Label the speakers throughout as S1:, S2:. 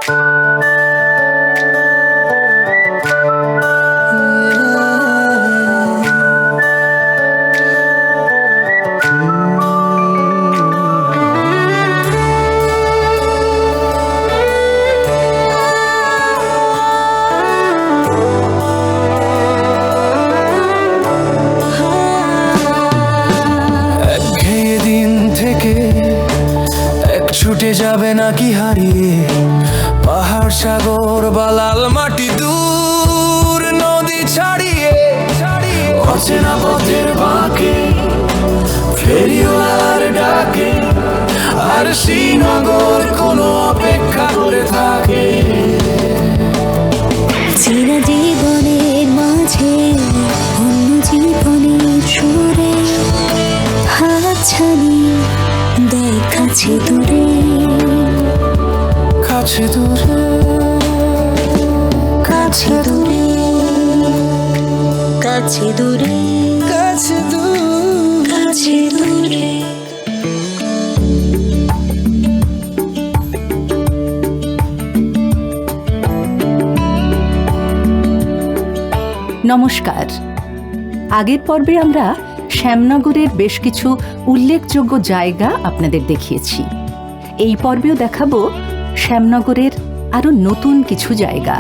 S1: ছুটে যাবে নাকি হারিয়ে পাহাড় সাগর বা লাল মাটি, দূর নদী ছাড়িয়ে অচেনা পথের বাঁকে ফেরিওয়ালার ডাকে, আর শ্রীনগর কোনো অপেক্ষা করে থাকে।
S2: চিরা জীবনের মাঝে অন্য জীবনের সুরে হাতছানি দেয় কাছে দূরে,
S1: কাছে দূরে,
S2: কাছে দূরে, কাছে দূরে,
S1: কাছে দূরে,
S2: কাছে দূরে।
S3: নমস্কার। আগের পর্বে আমরা শ্যামনগরের বেশ কিছু উল্লেখযোগ্য জায়গা আপনাদের দেখিয়েছি। এই পর্বেও দেখাবো শ্যামনগরের আরো নতুন কিছু জায়গা।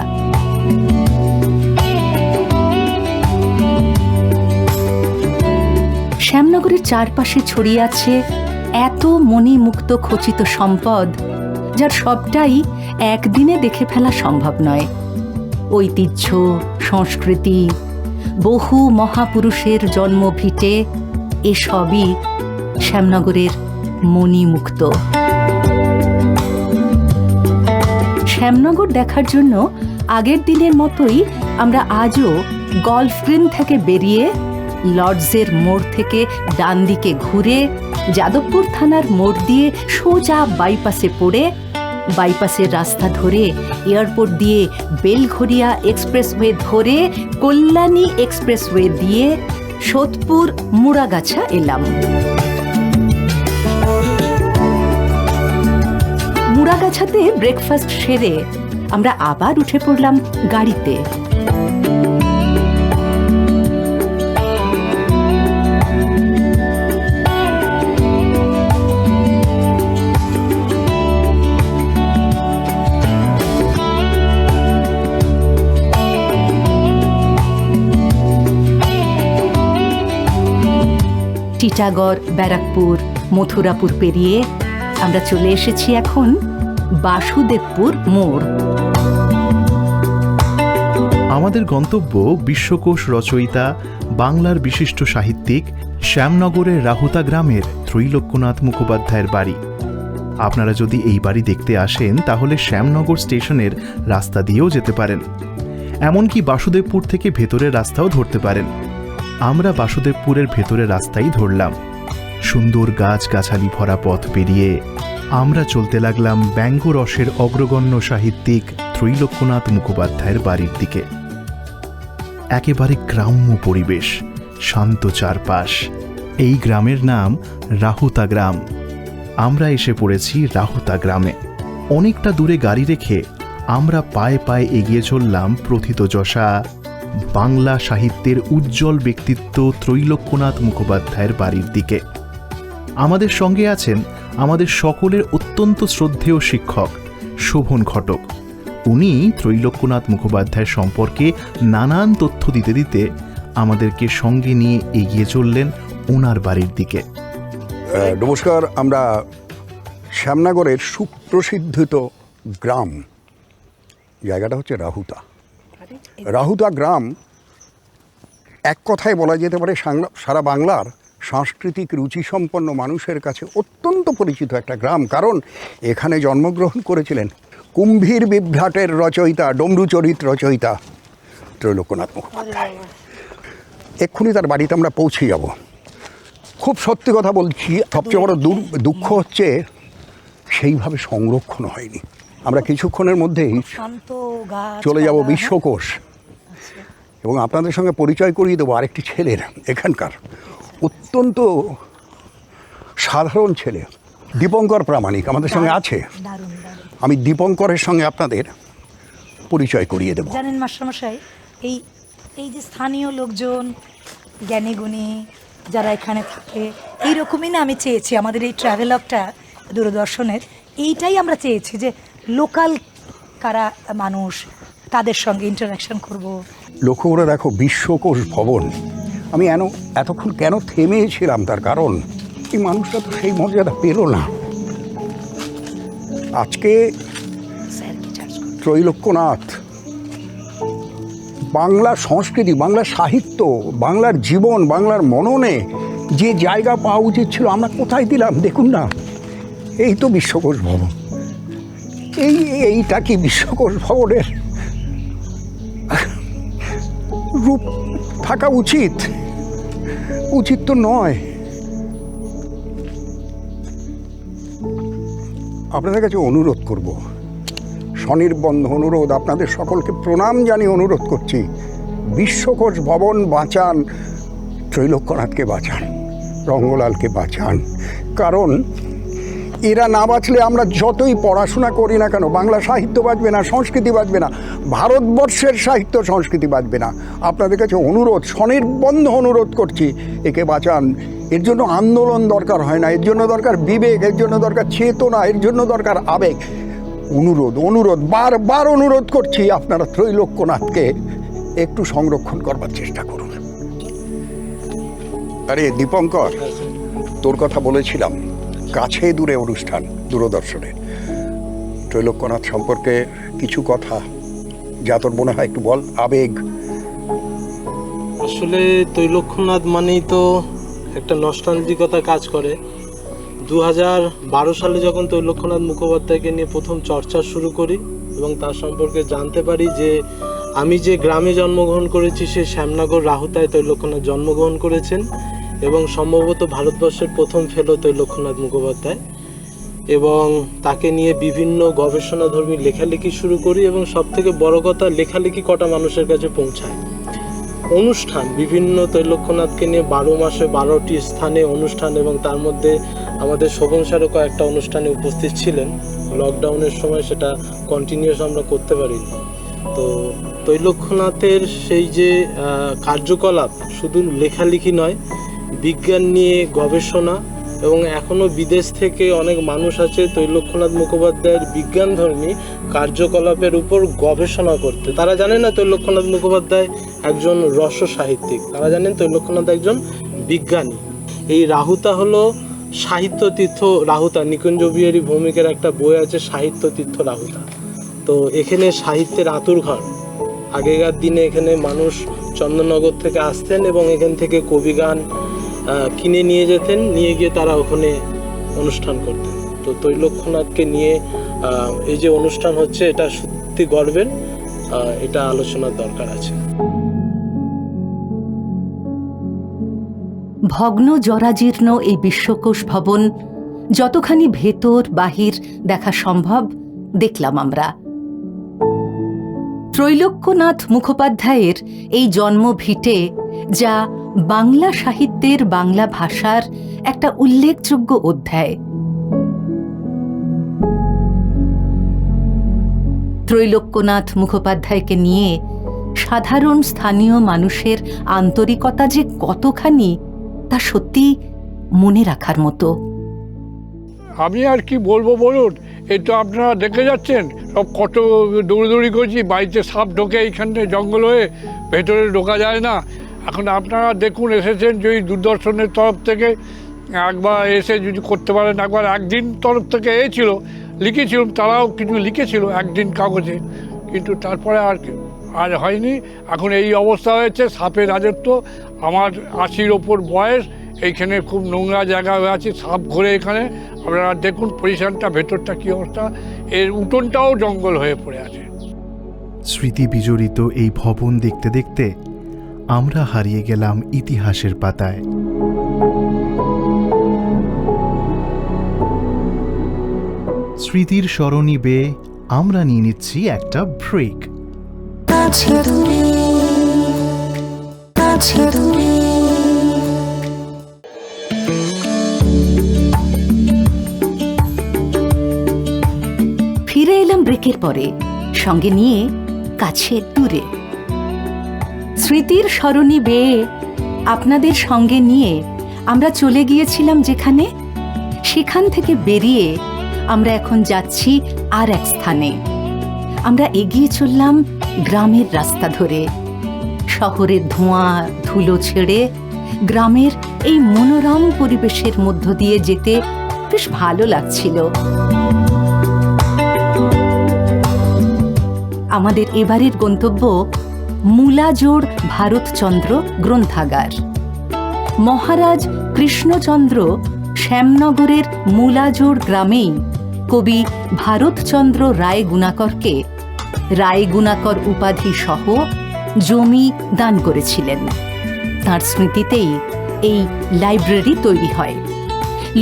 S3: শ্যামনগরের চারপাশে ছড়িয়ে আছে এত মণিমুক্ত খচিত সম্পদ, যার সবটাই একদিনে দেখে ফেলা সম্ভব নয়। ঐতিহ্য, সংস্কৃতি, বহু মহাপুরুষের জন্মভিটে, এসবই শ্যামনগরের মণিমুক্ত। শ্যামনগর দেখার জন্য আগের দিনের মতোই আমরা আজও গল্ফ গ্রিন থেকে বেরিয়ে লর্ডসের মোড় থেকে ডান দিকে ঘুরে যাদবপুর থানার মোড় দিয়ে সোজা বাইপাসে পড়ে বাইপাসের রাস্তা ধরে এয়ারপোর্ট দিয়ে বেলঘরিয়া এক্সপ্রেসওয়ে ধরে কল্যাণী এক্সপ্রেসওয়ে দিয়ে সোদপুর মুড়াগাছা এলাম। মুড়াগাছাতে ব্রেকফাস্ট সেরে আমরা আবার উঠে পড়লাম গাড়িতে। টিটাগড়, ব্যারাকপুর, মথুরাপুর পেরিয়ে আমরা চলে এসেছি এখন বাসুদেবপুর মোড়।
S4: আমাদের গন্তব্য বিশ্বকোষ রচয়িতা, বাংলার বিশিষ্ট সাহিত্যিক শ্যামনগরের রাহুতা গ্রামের ত্রৈলোক্যনাথ মুখোপাধ্যায়ের বাড়ি। আপনারা যদি এই বাড়ি দেখতে আসেন তাহলে শ্যামনগর স্টেশনের রাস্তা দিয়েও যেতে পারেন, এমনকি বাসুদেবপুর থেকে ভেতরের রাস্তাও ধরতে পারেন। আমরা বাসুদেবপুরের ভেতরের রাস্তাই ধরলাম। সুন্দর গাছগাছালি ভরা পথ পেরিয়ে আমরা চলতে লাগলাম ব্যঙ্গরসের অগ্রগণ্য সাহিত্যিক ত্রৈলোক্যনাথ মুখোপাধ্যায়ের বাড়ির দিকে। একেবারে গ্রাম্য পরিবেশ, শান্ত চারপাশ। এই গ্রামের নাম রাহুতা গ্রাম। আমরা এসে পড়েছি রাহুতা গ্রামে। অনেকটা দূরে গাড়ি রেখে আমরা পায়ে পায়ে এগিয়ে চললাম প্রথিতযশা বাংলা সাহিত্যের উজ্জ্বল ব্যক্তিত্ব ত্রৈলোক্যনাথ মুখোপাধ্যায়ের বাড়ির দিকে। আমাদের সঙ্গে আছেন আমাদের সকলের অত্যন্ত শ্রদ্ধেয় শিক্ষক শোভন ঘটক। উনি ত্রৈলোক্যনাথ মুখোপাধ্যায় সম্পর্কে নানান তথ্য দিতে দিতে আমাদেরকে সঙ্গে নিয়ে এগিয়ে চললেন ওনার বাড়ির দিকে।
S5: নমস্কার। আমরা শ্যামনগরের সুপ্রসিদ্ধিত গ্রাম, জায়গাটা হচ্ছে রাহুতা। রাহুতা গ্রাম এক কথায় বলা যেতে পারে সারা বাংলার সাংস্কৃতিক রুচিসম্পন্ন মানুষের কাছে অত্যন্ত পরিচিত একটা গ্রাম, কারণ এখানে জন্মগ্রহণ করেছিলেন কুম্ভীর বিভ্রাটের রচয়িতা, ডমরুচরিত রচয়িতা ত্রৈলোক্যনাথ মুখোপাধ্যায়। এক্ষুনি তার বাড়িতে আমরা পৌঁছে যাব। খুব সত্যি কথা বলছি, সবচেয়ে বড় দুঃখ হচ্ছে সেইভাবে সংরক্ষণ হয়নি। আমরা কিছুক্ষণের মধ্যেই চলে যাব বিশ্বকোষ এবং আপনাদের সঙ্গে পরিচয় করিয়ে দেবো আরেকটি ছেলের, এখানকার অত্যন্ত সাধারণ ছেলে দীপঙ্কর প্রামাণিক আমাদের সঙ্গে আছে। আমি দীপঙ্করের সঙ্গে আপনাদের পরিচয় করিয়ে দেব।
S6: জানেন মাস্টারমশাই, এই এই যে স্থানীয় লোকজন, জ্ঞানীগুণী যারা এখানে থাকে, এইরকমই না আমি চেয়েছি আমাদের এই ট্রাভেলগটা দূরদর্শনের, এইটাই আমরা চেয়েছি যে লোকাল কারা মানুষ তাদের সঙ্গে ইন্টারাকশন করব।
S5: লক্ষ্য করে দেখো, বিশ্বকোষ ভবন, আমি এতক্ষণ কেন থেমেছিলাম তার কারণ এই মানুষটা তো সেই মর্যাদা পেল না। আজকে
S6: স্যার কি চার্জ করব?
S5: ত্রৈলোক্যনাথ বাংলা সংস্কৃতি, বাংলা সাহিত্য, বাংলার জীবন, বাংলার মননে যে জায়গা পাওয়া উচিত ছিল আমরা কোথায় দিলাম দেখুন না। এই তো বিশ্বকোষ ভবন, এইটা কি বিশ্বকোষ ভবনের রূপ থাকা উচিত? উচিত তো নয়। আপনাদের কাছে অনুরোধ করব, স্বনির্বন্ধ অনুরোধ, আপনাদের সকলকে প্রণাম জানিয়ে অনুরোধ করছি, বিশ্বকোষ ভবন বাঁচান, ত্রৈলোক্যনাথকে বাঁচান, রঙ্গলালকে বাঁচান। কারণ এরা না বাঁচলে আমরা যতই পড়াশোনা করি না কেন, বাংলা সাহিত্য বাঁচবে না, সংস্কৃতি বাঁচবে না, ভারতবর্ষের সাহিত্য সংস্কৃতি বাঁচবে না। আপনাদের কাছে অনুরোধ, স্বনির্বন্ধ অনুরোধ করছি, একে বাঁচান। এর জন্য আন্দোলন দরকার হয় না, এর জন্য দরকার বিবেক, এর জন্য দরকার চেতনা, এর জন্য দরকার আবেগ। অনুরোধ বারবার অনুরোধ করছি, আপনারা ত্রৈলোক্যনাথকে একটু সংরক্ষণ করবার চেষ্টা করুন। আরে দীপঙ্কর, তোর কথা বলেছিলাম, কাছে দূরে অনুষ্ঠান দূরদর্শনের, ত্রৈলোক্যনাথ সম্পর্কে কিছু কথা যা তোর মনে হয় একটু বল। আবেগ।
S7: আসলে ত্রৈলোক্যনাথ মানেই তো একটা নস্টালজিকতা কাজ করে। 2012 সালে যখন ত্রৈলোক্যনাথ মুখোপাধ্যায়কে নিয়ে প্রথম চর্চা শুরু করি এবং তার সম্পর্কে জানতে পারি যে আমি যে গ্রামে জন্মগ্রহণ করেছি সে শ্যামনগর রাহুতায় ত্রৈলোক্যনাথ জন্মগ্রহণ করেছেন এবং সম্ভবত ভারতবর্ষের প্রথম ফেলো ত্রৈলোক্যনাথ মুখোপাধ্যায়, এবং তাকে নিয়ে বিভিন্ন গবেষণাধর্মী লেখালেখি শুরু করি এবং সবথেকে বড় কথা, লেখালেখি কটা মানুষের কাছে পৌঁছায়। অনুষ্ঠান বিভিন্ন ত্রৈলোক্যনাথকে নিয়ে 12 মাসে 12টি স্থানে অনুষ্ঠান, এবং তার মধ্যে আমাদের শোভন স্যারও কয়েকটা অনুষ্ঠানে উপস্থিত ছিলেন। লকডাউনের সময় সেটা কন্টিনিউয়াস আমরা করতে পারিনি। তো ত্রৈলোক্যনাথের সেই যে কার্যকলাপ শুধু লেখালেখি নয়, বিজ্ঞান নিয়ে গবেষণা, এবং এখনও বিদেশ থেকে অনেক মানুষ আছে ত্রৈলোক্যনাথ মুখোপাধ্যায়ের বিজ্ঞানধর্মী কার্যকলাপের উপর গবেষণা করতে। তারা জানে না ত্রৈলোক্যনাথ মুখোপাধ্যায় একজন রস সাহিত্যিক, তারা জানেন ত্রৈলোক্যনাথ একজন বিজ্ঞানী। এই রাহুতা হলো সাহিত্য তীর্থ রাহুতা, নিকুঞ্জ বিহারী ভৌমিকের একটা বই আছে সাহিত্য তীর্থ রাহুতা। তো এখানে সাহিত্যের আতুর ঘর। আগেকার দিনে এখানে মানুষ চন্দননগর থেকে আসতেন এবং এখান থেকে কবিগান কিনে নিয়ে যেতেন, নিয়ে গিয়ে তারা ওখানে অনুষ্ঠান করতেন। তো ত্রৈলোক্যনাথকে নিয়ে এই যে অনুষ্ঠান হচ্ছে, এটা সত্যি গর্বের, এটা আলোচনার দরকার আছে।
S3: ভগ্ন জরাজীর্ণ এই বিশ্বকোষ ভবন যতখানি ভেতর বাহির দেখা সম্ভব দেখলাম আমরা। ত্রৈলোক্যনাথ মুখোপাধ্যায়ের এই জন্মভিটে, যা বাংলা সাহিত্যের, বাংলা ভাষার একটা উল্লেখযোগ্য অধ্যায়। ত্রৈলোক্যনাথ মুখোপাধ্যায়কে নিয়ে সাধারণ স্থানীয় মানুষের আন্তরিকতা যে কতখানি, তা সত্যি মনে রাখার মতো।
S8: আমি আর কি বলবো বলুন, এই তো আপনারা দেখে যাচ্ছেন সব কত দৌড়দৌড়ি করছি, বাড়িতে সাপ ঢোকে, এইখানে জঙ্গল হয়ে ভেতরে ঢোকা যায় না। এখন আপনারা দেখুন, এসেছেন যদি দূরদর্শনের তরফ থেকে একবার এসে যদি করতে পারেন, একবার একদিন তরফ থেকে ছিল লিখেছিলাম, তারাও কিছু লিখেছিল একদিন কাগজে, কিন্তু তারপরে আর হয়নি। এখন এই অবস্থা হয়েছে, সাপের রাজত্ব। আমার 80-র ওপর বয়স, এইখানে খুব নোংরা জায়গা হয়ে আছে, সাপ ঘুরে এখানে। আপনারা দেখুন পজিশনটা, ভেতরটা কী অবস্থা, এর উঠোনটাও জঙ্গল হয়ে পড়ে আছে।
S4: স্মৃতি বিজড়িত এই ভবন দেখতে দেখতে আমরা হারিয়ে গেলাম ইতিহাসের পাতায়। স্মৃতির সরণি বেয়ে আমরা নিয়ে নিচ্ছি একটা ব্রেক।
S2: কাছে দূরে, কাছে দূরে।
S3: ফিরে এলাম ব্রেকের পরে, সঙ্গে নিয়ে কাছে দূরে। স্মৃতির সরণি বেয়ে আপনাদের সঙ্গে নিয়ে আমরা চলে গিয়েছিলাম যেখানে, সেখান থেকে বেরিয়ে আমরা এখন যাচ্ছি আর এক স্থানে। আমরা এগিয়ে চললাম গ্রামের রাস্তা ধরে, শহরের ধোঁয়া ধুলো ছেড়ে গ্রামের এই মনোরম পরিবেশের মধ্য দিয়ে যেতে বেশ ভালো লাগছিল। আমাদের এবারের গন্তব্য মুলাজোড় ভারতচন্দ্র গ্রন্থাগার। মহারাজ কৃষ্ণচন্দ্র শ্যামনগরের মুলাজোড় গ্রামেই কবি ভারতচন্দ্র রায়গুণাকরকে রায়গুণাকর উপাধি সহ জমি দান করেছিলেন। তাঁর স্মৃতিতেই এই লাইব্রেরি তৈরি হয়।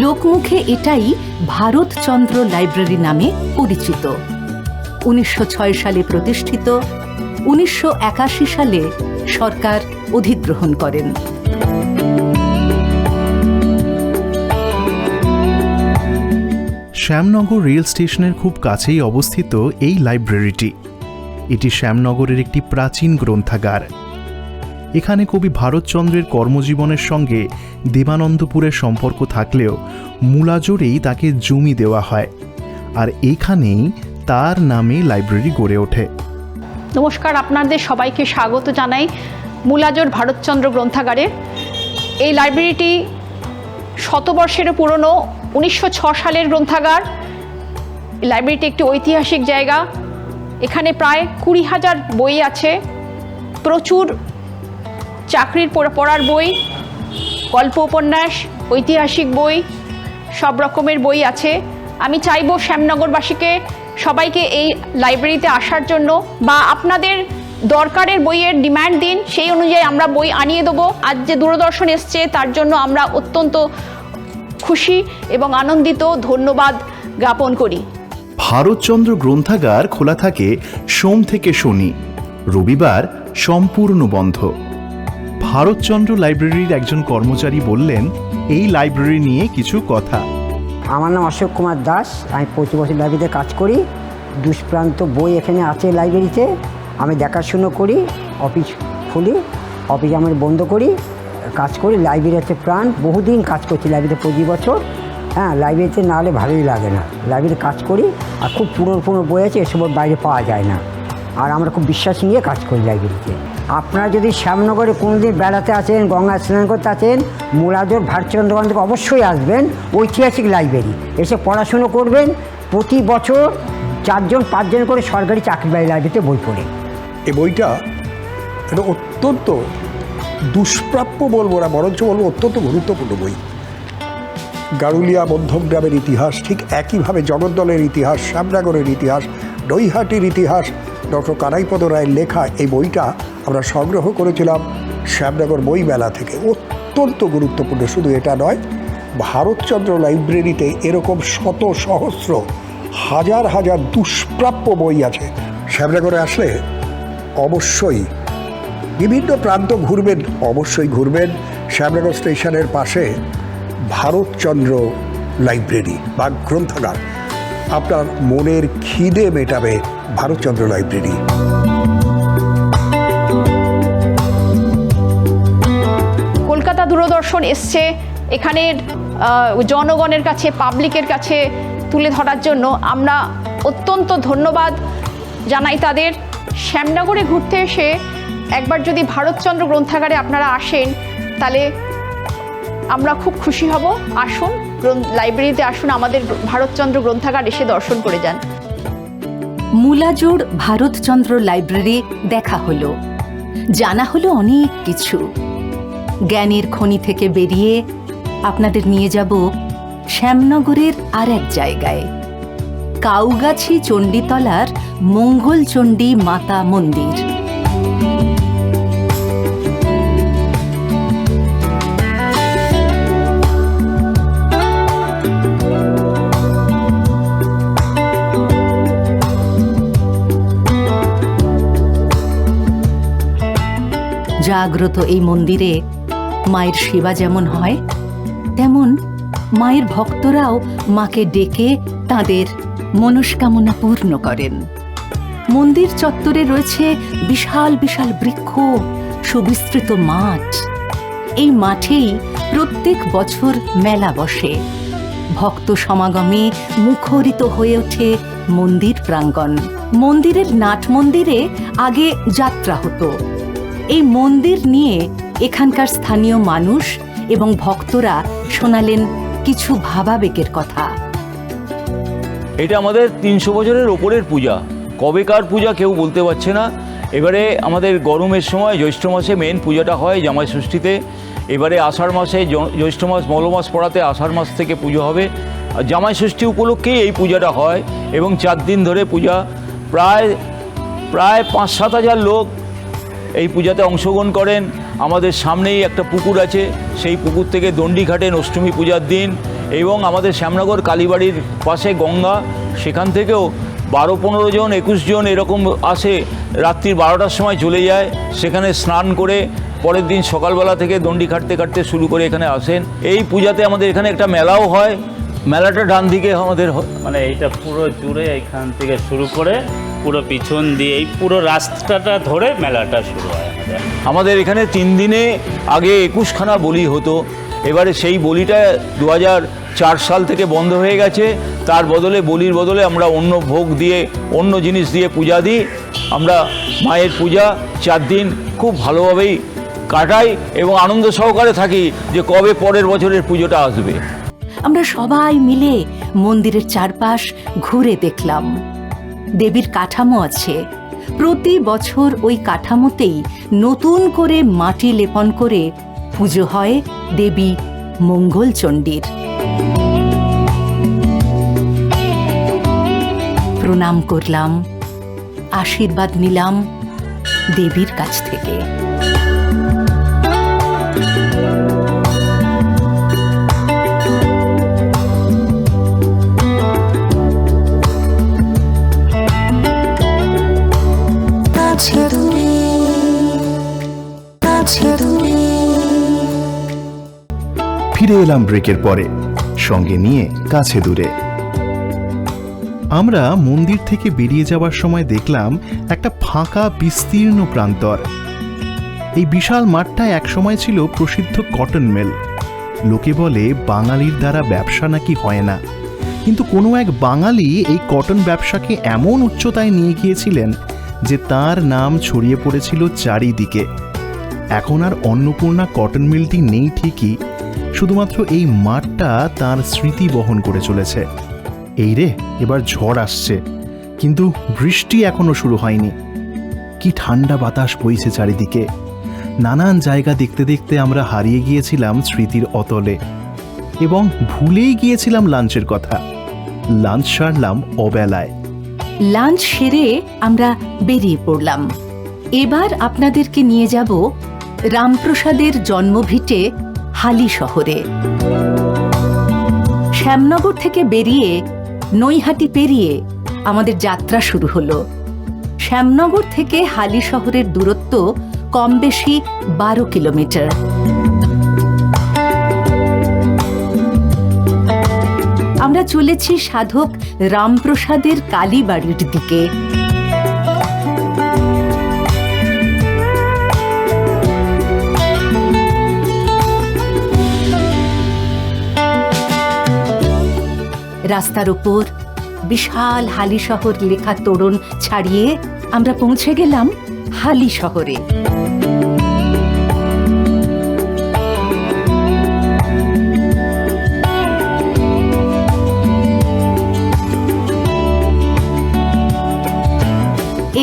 S3: লোকমুখে এটাই ভারতচন্দ্র লাইব্রেরি নামে পরিচিত। 1906 সালে প্রতিষ্ঠিত, 1981 সালে সরকার অধিগ্রহণ করেন।
S4: শ্যামনগর রেল স্টেশনের খুব কাছেই অবস্থিত এই লাইব্রেরিটি। এটি শ্যামনগরের একটি প্রাচীন গ্রন্থাগার। এখানে কবি ভারতচন্দ্রের কর্মজীবনের সঙ্গে দেবানন্দপুরের সম্পর্ক থাকলেও মুলাজোড়েই তাকে জমি দেওয়া হয়, আর এইখানেই তার নামে লাইব্রেরি গড়ে ওঠে।
S9: নমস্কার, আপনাদের সবাইকে স্বাগত জানাই মুলাজোড় ভারতচন্দ্র গ্রন্থাগারে। এই লাইব্রেরিটি শতবর্ষেরও পুরনো, 1906 সালের গ্রন্থাগার। লাইব্রেরিটি একটি ঐতিহাসিক জায়গা। এখানে প্রায় 20,000 বই আছে, প্রচুর চাকরির পড়ার বই, গল্প উপন্যাস, ঐতিহাসিক বই, সব রকমের বই আছে। আমি চাইব শ্যামনগরবাসীকে সবাইকে এই লাইব্রেরিতে আসার জন্য, বা আপনাদের দরকারের বইয়ের ডিমান্ড দিন, সেই অনুযায়ী আমরা বই আনিয়ে দেবো। আজ যে দূরদর্শন এসছে তার জন্য আমরা অত্যন্ত খুশি এবং আনন্দিত, ধন্যবাদ জ্ঞাপন করি।
S4: ভারতচন্দ্র গ্রন্থাগার খোলা থাকে সোম থেকে শনি, রবিবার সম্পূর্ণ বন্ধ। ভারতচন্দ্র লাইব্রেরির একজন কর্মচারী বললেন এই লাইব্রেরি নিয়ে কিছু কথা।
S10: আমার নাম অশোক কুমার দাস, আমি 25 বছর লাইব্রেরিতে কাজ করি। দুষ্প্রান্ত বই এখানে আছে লাইব্রেরিতে, আমি দেখাশুনো করি, অফিস খুলি, অফিস আমার বন্ধ করি, কাজ করি। লাইব্রেরি হচ্ছে প্রাণ, বহুদিন কাজ করছি লাইব্রেরিতে, 25 বছর। হ্যাঁ, লাইব্রেরিতে না হলে ভালোই লাগে না। লাইব্রেরিতে কাজ করি, আর খুব পুরনো বই আছে, এসব বাইরে পাওয়া যায় না, আর আমরা খুব বিশ্বাস নিয়ে কাজ করি লাইব্রেরিতে। আপনারা যদি শ্যামনগরে কোনোদিন বেড়াতে আসেন, গঙ্গা স্নান করতে আসেন, মুলাজোড় ভারতচন্দ্র গ্রন্থাগারে অবশ্যই আসবেন। ঐতিহাসিক লাইব্রেরি, এসে পড়াশুনো করবেন। প্রতি বছর 4-5 জন করে সরকারি চাকরি পায় লাইব্রেরিতে বই পড়ে।
S5: এই বইটা এটা অত্যন্ত দুষ্প্রাপ্য বলবো না, বরঞ্চ বলবো অত্যন্ত গুরুত্বপূর্ণ বই। গারুলিয়া মধ্যমগ্রামের ইতিহাস, ঠিক একইভাবে জগদ্দলের ইতিহাস, শ্যামনগরের ইতিহাস, নৈহাটির ইতিহাস ডক্টর কানাইপদ রায়ের লেখা এই বইটা আমরা সংগ্রহ করেছিলাম শ্যামনগর বইমেলা থেকে। অত্যন্ত গুরুত্বপূর্ণ। শুধু এটা নয়, ভারতচন্দ্র লাইব্রেরিতে এরকম শত সহস্র হাজার হাজার দুষ্প্রাপ্য বই আছে। শ্যামনগরে আসলে অবশ্যই বিভিন্ন প্রান্ত ঘুরবেন, অবশ্যই ঘুরবেন শ্যামনগর স্টেশনের পাশে ভারতচন্দ্র লাইব্রেরি বা গ্রন্থাগার। আপনার মনের খিদে মেটাবে ভারতচন্দ্র লাইব্রেরি।
S9: কলকাতা দূরদর্শন এসছে এখানের জনগণের কাছে, পাবলিকের কাছে তুলে ধরার জন্য। আমরা অত্যন্ত ধন্যবাদ জানাই তাদের। শ্যামনগরে ঘুরতে এসে একবার যদি ভারতচন্দ্র গ্রন্থাগারে আপনারা আসেন তাহলে আমরা খুব খুশি হব। আসুন, লাইব্রেরিতে আসুন, আমাদের ভারতচন্দ্র গ্রন্থাগার এসে দর্শন করে যান।
S3: মুলাজোড় ভারতচন্দ্র লাইব্রেরি দেখা হলো, জানা হলো অনেক কিছু। জ্ঞানের খনি থেকে বেরিয়ে আপনাদের নিয়ে যাব শ্যামনগরের আর এক জায়গায়, কাউগাছি চণ্ডীতলার মঙ্গলচণ্ডী মাতা মন্দির। জাগ্রত এই মন্দিরে মায়ের সেবা যেমন হয়, তেমন মায়ের ভক্তরাও মাকে ডেকে তাদের মনস্কামনা পূর্ণ করেন। মন্দির চত্বরে রয়েছে বিশাল বিশাল বৃক্ষ, সুবিস্তৃত মাঠ। এই মাঠেই প্রত্যেক বছর মেলা বসে। ভক্ত সমাগমে মুখরিত হয়ে ওঠে মন্দির প্রাঙ্গণ। মন্দিরের নাট মন্দিরে আগে যাত্রা হতো। এই মন্দির নিয়ে এখানকার স্থানীয় মানুষ এবং ভক্তরা শোনালেন কিছু ভাবাবেগের কথা।
S11: এটা আমাদের 300 বছরের ওপরের পূজা। কবেকার পূজা কেউ বলতে পারছে না। এবারে আমাদের গরমের সময় জ্যৈষ্ঠ মাসে মেন পূজাটা হয় জামাই ষষ্ঠীতে। এবারে আষাঢ় মাসে, জ্যৈষ্ঠ মাস মলমাস পড়াতে আষাঢ় মাস থেকে পুজো হবে। আর জামাই ষষ্ঠী উপলক্ষেই এই পূজাটা হয় এবং 4 দিন ধরে পূজা। প্রায় 5-7 হাজার লোক এই পূজাতে অংশগ্রহণ করেন। আমাদের সামনেই একটা পুকুর আছে, সেই পুকুর থেকে দণ্ডি ঘাটেন অষ্টমী পূজার দিন। এবং আমাদের শ্যামনগর কালীবাড়ির পাশে গঙ্গা, সেখান থেকেও 12-15 জন 21 জন এরকম আসে। রাত্রি 12টার সময় চলে যায়, সেখানে স্নান করে পরের দিন সকালবেলা থেকে দণ্ডি কাটতে কাটতে শুরু করে এখানে আসেন। এই পূজাতে আমাদের এখানে একটা মেলাও হয়। মেলাটা ডান দিকে আমাদের
S12: মানে এইটা পুরো জুড়ে এখান থেকে শুরু করে পুরো পিছন দিয়ে এই পুরো রাস্তাটা ধরে মেলাটা শুরু হয়
S11: আমাদের এখানে 3 দিনে আগে 21খানা বলি হতো। এবারে সেই বলিটা 2004 সাল থেকে বন্ধ হয়ে গেছে। তার বদলে, বলির বদলে আমরা অন্য ভোগ দিয়ে, অন্য জিনিস দিয়ে পূজা দিই। আমরা মায়ের পূজা 4 দিন খুব ভালোভাবেই কাটাই এবং আনন্দ সহকারে থাকি যে কবে পরের বছরের পুজোটা আসবে।
S3: আমরা সবাই মিলে মন্দিরের চারপাশ ঘুরে দেখলাম। দেবীর কাঠামো আছে। প্রতি বছর ওই কাঠামোতেই নতুন করে মাটি লেপন করে পুজো হয় দেবী মঙ্গলচণ্ডীর। প্রণাম করলাম, আশীর্বাদ নিলাম দেবীর কাছ থেকে।
S4: ফিরে এলাম ব্রেকের পরে, সঙ্গে নিয়ে কাছে দূরে। আমরা মন্দির থেকে বেরিয়ে যাওয়ার সময় দেখলাম একটা ফাঁকা বিস্তীর্ণ প্রান্তর। এই বিশাল মাঠটা একসময় ছিল প্রসিদ্ধ কটন মিল। লোকে বলে বাঙালির দ্বারা ব্যবসা নাকি হয় না, কিন্তু কোনো এক বাঙালি এই কটন ব্যবসাকে এমন উচ্চতায় নিয়ে গিয়েছিলেন যে তার নাম ছড়িয়ে পড়েছিল চারিদিকে। এখন আর অন্নপূর্ণা কটন মিলটি নেই ঠিকই, শুধুমাত্র এই মাঠটা তার স্মৃতি বহন করে চলেছে। এই রে, এবার ঝড় আসছে, কিন্তু বৃষ্টি এখনো শুরু হয়নি। কি ঠান্ডা বাতাস বইছে চারিদিকে। নানান জায়গা দেখতে দেখতে আমরা হারিয়ে গিয়েছিলাম স্মৃতির অতলে এবং ভুলেই গিয়েছিলাম লাঞ্চের কথা। লাঞ্চ সারলাম অবেলায়।
S3: লাঞ্চ সেরে আমরা বেরিয়ে পড়লাম। এবার আপনাদেরকে নিয়ে যাব রামপ্রসাদের জন্মভিটে হালি শহরে। শ্যামনগর থেকে বেরিয়ে নৈহাটি পেরিয়ে আমাদের যাত্রা শুরু হলো। শ্যামনগর থেকে হালি শহরের দূরত্ব কম বেশি 12 কিলোমিটার। আমরা চলেছি সাধক রামপ্রসাদের কালীবাড়ির দিকে। রাস্তার উপর বিশাল হালি শহর লেখা তোরণ ছাড়িয়ে আমরা পৌঁছে গেলাম হালি শহরে।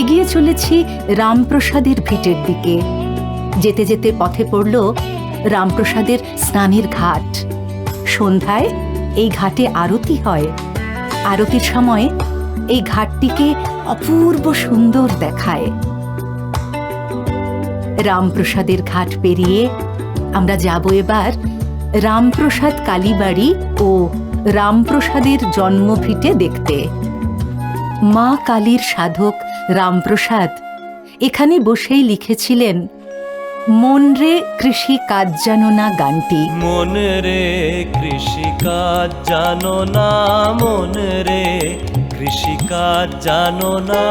S3: এগিয়ে চলেছি রামপ্রসাদের ভিটের দিকে। যেতে যেতে পথে পড়ল রামপ্রসাদের স্নানের ঘাট। সন্ধ্যায় এই ঘাটে আরতি হয়। আরতির সময় এই ঘাটটিকে অপূর্ব সুন্দর দেখায়। রামপ্রসাদের ঘাট পেরিয়ে আমরা যাব এবার রামপ্রসাদ কালীবাড়ি ও রামপ্রসাদের জন্মভিটে দেখতে। মা কালীর সাধক রামপ্রসাদ এখানে বসেই লিখেছিলেন মন রে কৃষি কাজ জানো না গানটি।
S1: মন রে কৃষি কাজ জানো না, মন রে কৃষিকাজ জানো না।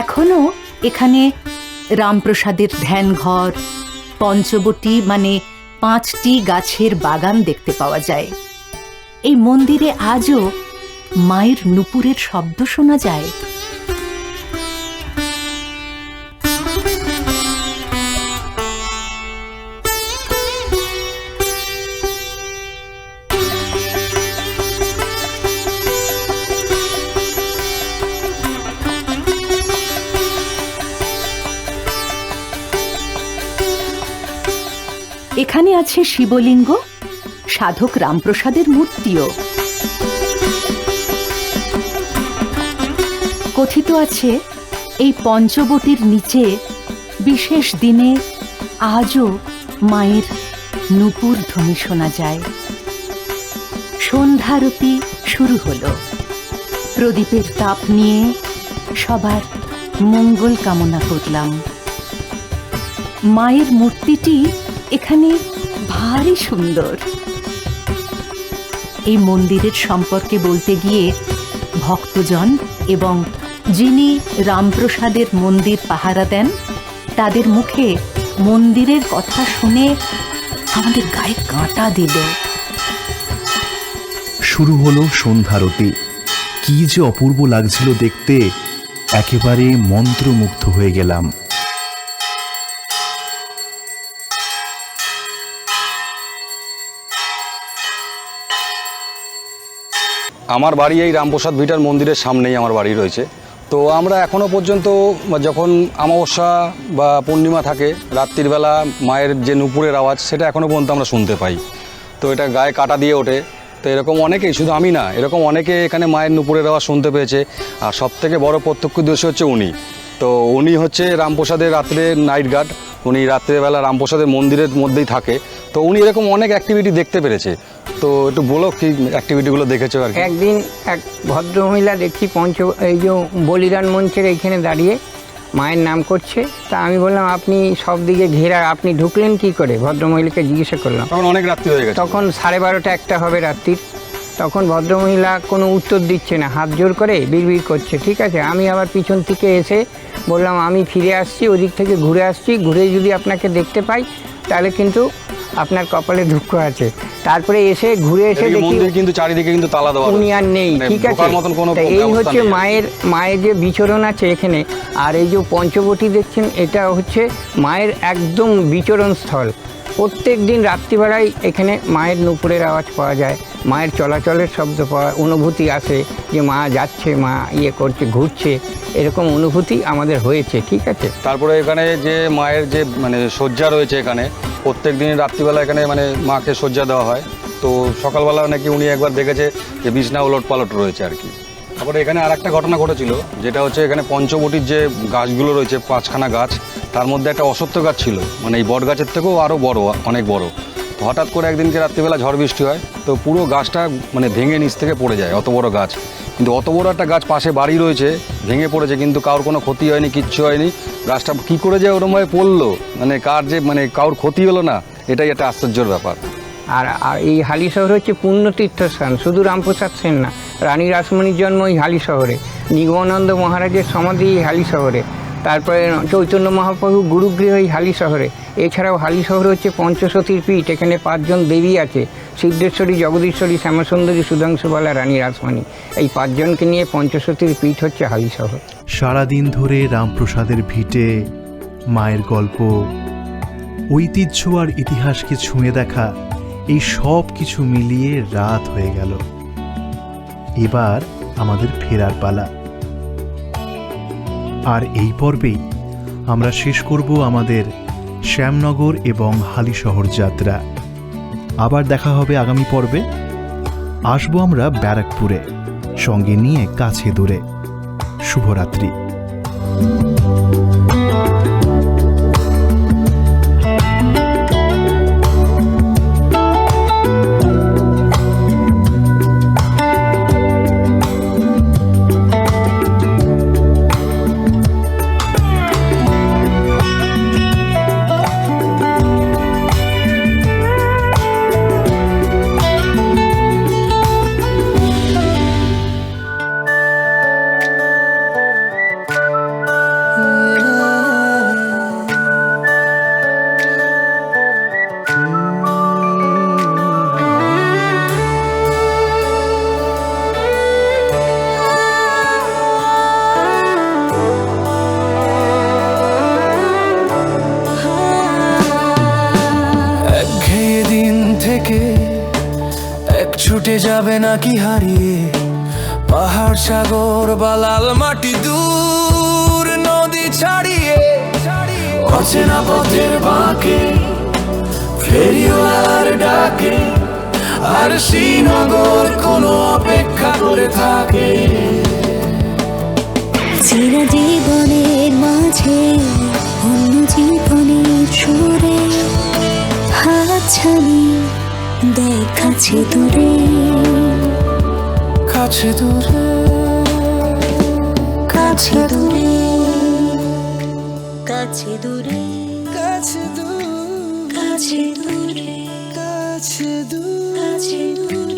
S3: এখনো এখানে রামপ্রসাদের ধ্যানঘর, পঞ্চবটী মানে 5টি গাছের বাগান দেখতে পাওয়া যায়। এই মন্দিরে আজও মায়ের নূপুরের শব্দ শোনা যায়। এখানে আছে শিবলিঙ্গ, সাধক রামপ্রসাদের মূর্তিও। কথিত আছে এই পঞ্চবটির নিচে বিশেষ দিনে আজও মায়ের নূপুর ধ্বনি শোনা যায়। সন্ধ্যারতি শুরু হলো। প্রদীপের তাপ নিয়ে সবার মঙ্গল কামনা করলাম। মায়ের মূর্তিটি এখানে ভারী সুন্দর। এই মন্দিরের সম্পর্কে বলতে গিয়ে ভক্তজন এবং যিনি রামপ্রসাদের মন্দির পাহারা দেন তাদের মুখে মন্দিরের কথা শুনে আমাদের গায়ে কাঁটা দিল।
S4: শুরু হলো সন্ধ্যারতি। কি যে অপূর্ব লাগছিল দেখতে, একেবারে মন্ত্রমুগ্ধ হয়ে গেলাম।
S13: আমার বাড়ি এই রামপ্রসাদ ভিটার মন্দিরের সামনেই আমার বাড়ি রয়েছে। তো আমরা এখনও পর্যন্ত যখন অমাবস্যা বা পূর্ণিমা থাকে রাত্রিবেলা মায়ের যে নূপুরের আওয়াজ সেটা এখনও পর্যন্ত আমরা শুনতে পাই। তো এটা গায়ে কাটা দিয়ে ওঠে। তো এরকম অনেকেই, শুধু আমি না, এরকম অনেকে এখানে মায়ের নূপুরের আওয়াজ শুনতে পেয়েছে। আর সবথেকে বড় প্রত্যক্ষদর্শী হচ্ছে উনি। তো উনি হচ্ছে রামপ্রসাদের রাত্রে নাইট গার্ড। উনি রাত্রেবেলা রামপ্রসাদের মন্দিরের মধ্যেই থাকে। তো উনি এরকম অনেক অ্যাক্টিভিটি দেখতে পেরেছে। তো একটু বলো কি অ্যাক্টিভিটিগুলো দেখেছো আর কি?
S10: একদিন এক ভদ্রমহিলা দেখি এই যে বলিদান মঞ্চের এইখানে দাঁড়িয়ে মায়ের নাম করছে। তা আমি বললাম আপনি সব দিকে ঘেরা, আপনি ঢুকলেন কি করে? ভদ্রমহিলাকে জিজ্ঞাসা করলাম।
S13: তখন অনেক রাত্রি হয়ে গেছে,
S10: তখন 12:30 1টা হবে রাত্রির। তখন ভদ্রমহিলা কোনো উত্তর দিচ্ছে না, হাত জোর করে বিড়বিড় করছে। ঠিক আছে, আমি আবার পিছন থেকে এসে বললাম আমি ফিরে আসছি, ওদিক থেকে ঘুরে আসছি, ঘুরে যদি আপনাকে দেখতে পাই তাহলে কিন্তু আপনার কপালে দুঃখ আছে। তারপরে এসে ঘুরে এসে দেখি
S13: কিন্তু চারিদিকে কিন্তু তালা দেওয়া,
S10: উনি আর নেই। ঠিক আছে, এই হচ্ছে মায়ের যে বিচরণ আছে এখানে। আর এই যে পঞ্চবটী দেখছেন, এটা হচ্ছে মায়ের একদম বিচরণ স্থল। প্রত্যেক দিন রাত্রিবেলায় এখানে মায়ের নূপুরের আওয়াজ পাওয়া যায়, মায়ের চলাচলের শব্দ পাওয়া, অনুভূতি আসে যে মা যাচ্ছে, মা ইয়ে করছে, ঘুরছে, এরকম অনুভূতি আমাদের হয়েছে। ঠিক আছে,
S13: তারপরে এখানে যে মায়ের যে শয্যা রয়েছে, এখানে প্রত্যেক দিন রাত্রিবেলা এখানে মাকে শয্যা দেওয়া হয়। তো সকালবেলা নাকি উনি একবার দেখেছে যে বিছনা ওলট পালট রয়েছে আর কি। তারপরে এখানে আর একটা ঘটনা ঘটেছিল, যেটা হচ্ছে এখানে পঞ্চবটির যে গাছগুলো রয়েছে 5খানা গাছ, তার মধ্যে একটা অশ্বত্থ গাছ ছিল, এই বট গাছের থেকেও আরও বড়, অনেক বড়। তো হঠাৎ করে একদিনকে রাত্রিবেলা ঝড় বৃষ্টি হয়, তো পুরো গাছটা ভেঙে নিচ থেকে পড়ে যায়। অত বড় গাছ, কিন্তু অত বড় একটা গাছ পাশে বাড়ি রয়েছে, ভেঙে পড়েছে, কিন্তু কারোর কোনো ক্ষতি হয়নি, কিচ্ছু হয়নি। গাছটা কী করে যে ওরমভাবে পড়লো, কার যে কারোর ক্ষতি হলো না, এটাই একটা আশ্চর্যের ব্যাপার।
S10: আর এই হালি শহর হচ্ছে পুণ্য তীর্থস্থান। শুধু রামপ্রসাদ সেন না, রানী রাসমণির জন্ম এই হালি শহরে, নিগমানন্দ মহারাজের সমাধি এই হালি শহরে, তারপরে চৈতন্য মহাপ্রভু গুরুগৃহ এই হালি শহরে। এছাড়াও হালি শহর হচ্ছে পঞ্চসতীর পীঠ। এখানে 5 জন দেবী আছে, সিদ্ধেশ্বরী, জগদীশ্বরী, শ্যামাসুন্দরী, সুধাংশুবালা, রানী রাসমণি। এই 5 জনকে নিয়ে পঞ্চসতীর পীঠ হচ্ছে হালি শহর।
S4: সারাদিন ধরে রামপ্রসাদের ভিটে মায়ের গল্প, ঐতিহ্য আর ইতিহাসকে ছুঁয়ে দেখা, এই সব কিছু মিলিয়ে রাত হয়ে গেল। এবার আমাদের ফেরার পালা। আর এই পর্বেই আমরা শেষ করব আমাদের শ্যামনগর এবং হালিশহর যাত্রা। আবার দেখা হবে আগামী পর্বে। আসবো আমরা ব্যারাকপুরে, সঙ্গে নিয়ে কাছে দূরে। শুভরাত্রি।
S1: যাবে নাকি হারিয়ে পাহাড় সাগর বা লাল মাটি দূর নদী ছাড়িয়ে অচেনা পথের বাঁকে ফেরিওয়ালার ডাকে আর শ্রীনগর কোনো অপেক্ষা করে থাকে।
S2: চেনা জীবনের মাঝে অন্য জীবনের সুরে হাতছানি দেখাচ্ছে দূরে
S1: কাছে দূরে
S2: কাছে দূরে কাছে দূরে
S1: কাছে দূরে
S2: কাছে দূরে
S1: কাছে দূরে
S2: কাছে দূরে